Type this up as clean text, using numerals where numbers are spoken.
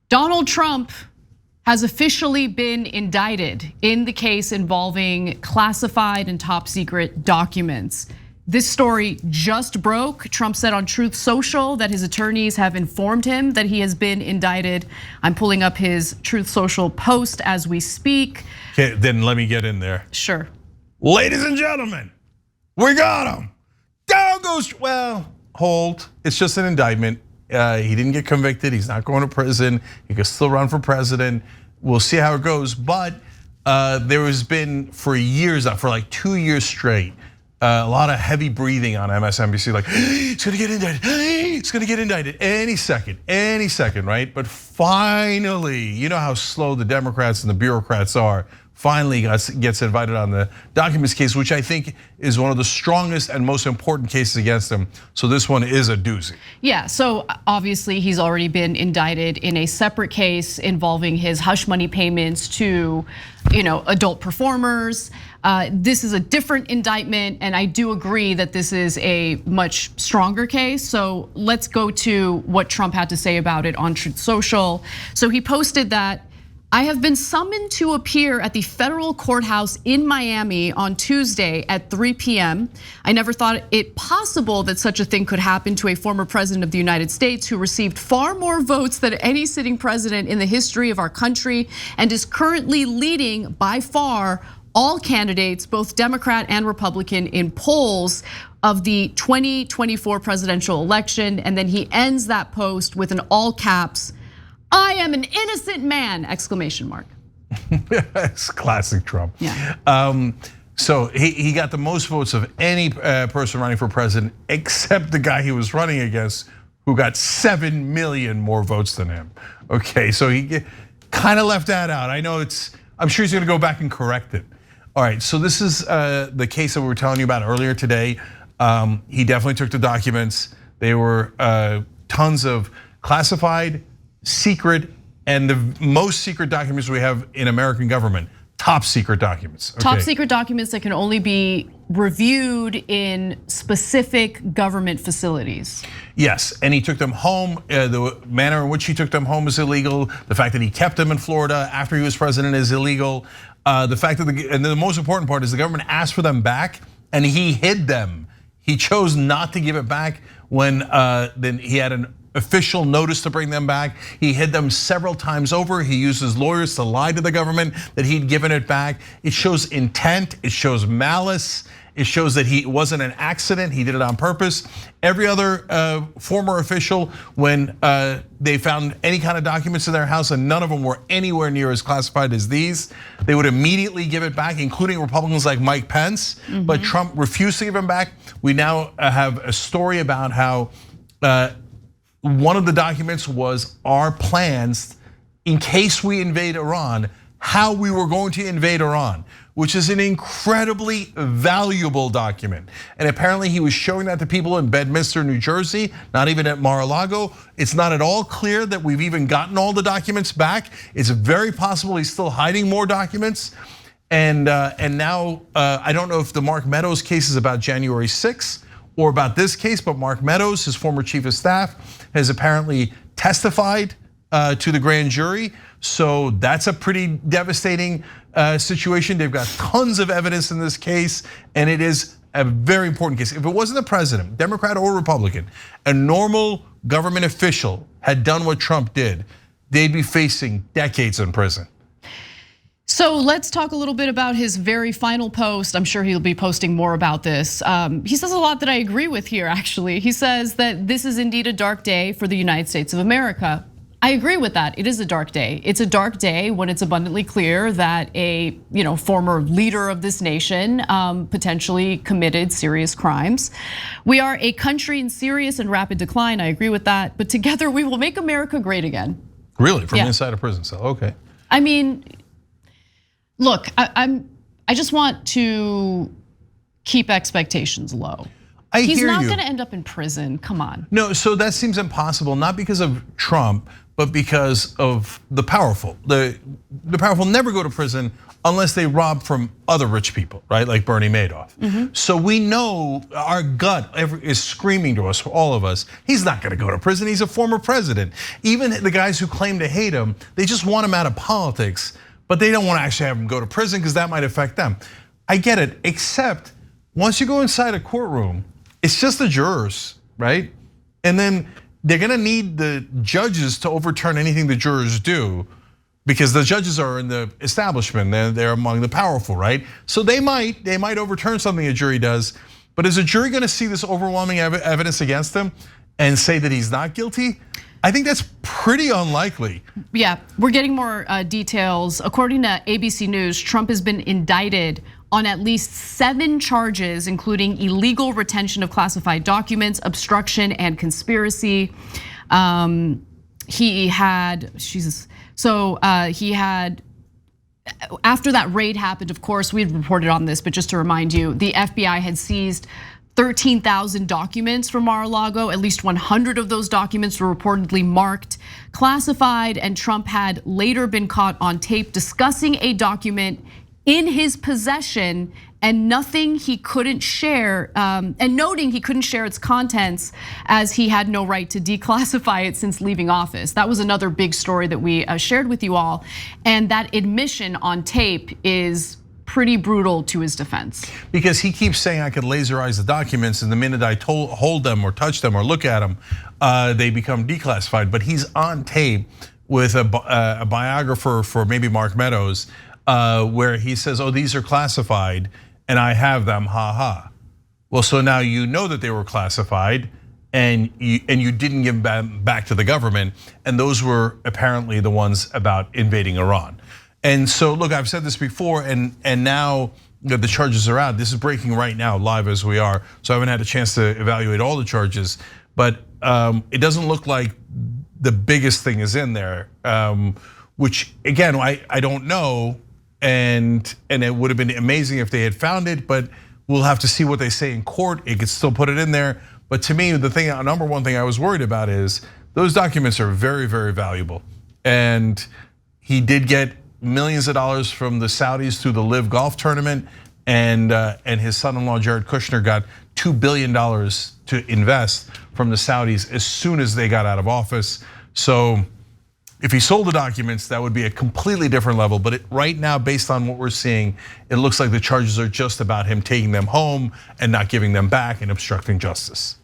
Donald Trump has officially been indicted in the case involving classified and top secret documents. This story just broke. Trump said on Truth Social that his attorneys have informed him that he has been indicted. I'm pulling up his Truth Social post as we speak. Okay, then let me get in there. Sure. Ladies and gentlemen, we got him. Down goes, well, hold. It's just an indictment. He didn't get convicted. He's not going to prison. He can still run for president. We'll see how it goes. But there has been for years, for like 2 years straight, a lot of heavy breathing on MSNBC, like, it's gonna get indicted, it's gonna get indicted any second, right? But finally, you know how slow the Democrats and the bureaucrats are, finally gets invited on the documents case, which I think is one of the strongest and most important cases against him. So this one is a doozy. Yeah, so obviously he's already been indicted in a separate case involving his hush money payments to, adult performers. This is a different indictment, and I do agree that this is a much stronger case. So let's go to what Trump had to say about it on Truth Social. So he posted that, I have been summoned to appear at the federal courthouse in Miami on Tuesday at 3 p.m. I never thought it possible that such a thing could happen to a former president of the United States who received far more votes than any sitting president in the history of our country and is currently leading by far all candidates, both Democrat and Republican, in polls of the 2024 presidential election. And then he ends that post with an all caps, I am an innocent man, exclamation mark. It's classic Trump. Yeah. So he got the most votes of any person running for president, except the guy he was running against, who got 7 million more votes than him. Okay, so he kind of left that out. I'm sure he's gonna go back and correct it. All right, so this is the case that we were telling you about earlier today. He definitely took the documents. They were tons of classified, secret, and the most secret documents we have in American government, top secret documents. Okay. Top secret documents that can only be reviewed in specific government facilities. Yes, and he took them home. The manner in which he took them home is illegal. The fact that he kept them in Florida after he was president is illegal. The fact that and the most important part is the government asked for them back and he hid them. He chose not to give it back when then he had an official notice to bring them back. He hid them several times over. He used his lawyers to lie to the government that he'd given it back. It shows intent, it shows malice. It shows that it wasn't an accident, he did it on purpose. Every other former official, when they found any kind of documents in their house and none of them were anywhere near as classified as these, they would immediately give it back, including Republicans like Mike Pence. But Trump refused to give them back. We now have a story about how one of the documents was our plans in case we invade Iran, how we were going to invade Iran, which is an incredibly valuable document. And apparently he was showing that to people in Bedminster, New Jersey, not even at Mar-a-Lago. It's not at all clear that we've even gotten all the documents back. It's very possible he's still hiding more documents. And now, I don't know if the Mark Meadows case is about January 6th or about this case, but Mark Meadows, his former chief of staff, has apparently testified to the grand jury. So that's a pretty devastating situation. They've got tons of evidence in this case, and it is a very important case. If it wasn't the president, Democrat or Republican, a normal government official had done what Trump did, they'd be facing decades in prison. So let's talk a little bit about his very final post. I'm sure he'll be posting more about this. He says a lot that I agree with here, actually. He says that this is indeed a dark day for the United States of America. I agree with that. It is a dark day. It's a dark day when it's abundantly clear that a former leader of this nation potentially committed serious crimes. We are a country in serious and rapid decline. I agree with that. But together we will make America great again. Really, from inside a prison cell? Okay. I mean, look, I just want to keep expectations low. He's not going to end up in prison. Come on. No, so that seems impossible, not because of Trump, but because of the powerful. The powerful never go to prison unless they rob from other rich people, right? Like Bernie Madoff. So we know our gut is screaming to us, all of us, he's not gonna go to prison, he's a former president. Even the guys who claim to hate him, they just want him out of politics, but they don't want to actually have him go to prison because that might affect them. I get it, except once you go inside a courtroom, it's just the jurors, right? And then they're gonna need the judges to overturn anything the jurors do, because the judges are in the establishment, they're among the powerful, right? So they might overturn something a jury does, but is a jury gonna see this overwhelming evidence against him and say that he's not guilty? I think that's pretty unlikely. Yeah, we're getting more details. According to ABC News, Trump has been indicted on at least 7 charges, including illegal retention of classified documents, obstruction, and conspiracy. He had, after that raid happened, of course, we had reported on this, but just to remind you, the FBI had seized 13,000 documents from Mar-a-Lago. At least 100 of those documents were reportedly marked classified, and Trump had later been caught on tape discussing a document in his possession and nothing he couldn't share, and noting he couldn't share its contents as he had no right to declassify it since leaving office. That was another big story that we shared with you all. And that admission on tape is pretty brutal to his defense. Because he keeps saying I could laserize the documents, and the minute I hold them or touch them or look at them, they become declassified. But he's on tape with a biographer for maybe Mark Meadows, where he says, oh, these are classified and I have them, ha ha. Well, so now you know that they were classified and you didn't give them back to the government, and those were apparently the ones about invading Iran. And so look, I've said this before, and now that the charges are out, this is breaking right now, live as we are, so I haven't had a chance to evaluate all the charges, but it doesn't look like the biggest thing is in there, which again, I don't know. And it would have been amazing if they had found it, but we'll have to see what they say in court. It could still put it in there. But to me, the thing, number one thing I was worried about is those documents are very, very valuable. And he did get millions of dollars from the Saudis through the Live Golf tournament, and his son-in-law Jared Kushner got $2 billion to invest from the Saudis as soon as they got out of office. So if he sold the documents, that would be a completely different level. But right now, based on what we're seeing, it looks like the charges are just about him taking them home and not giving them back and obstructing justice.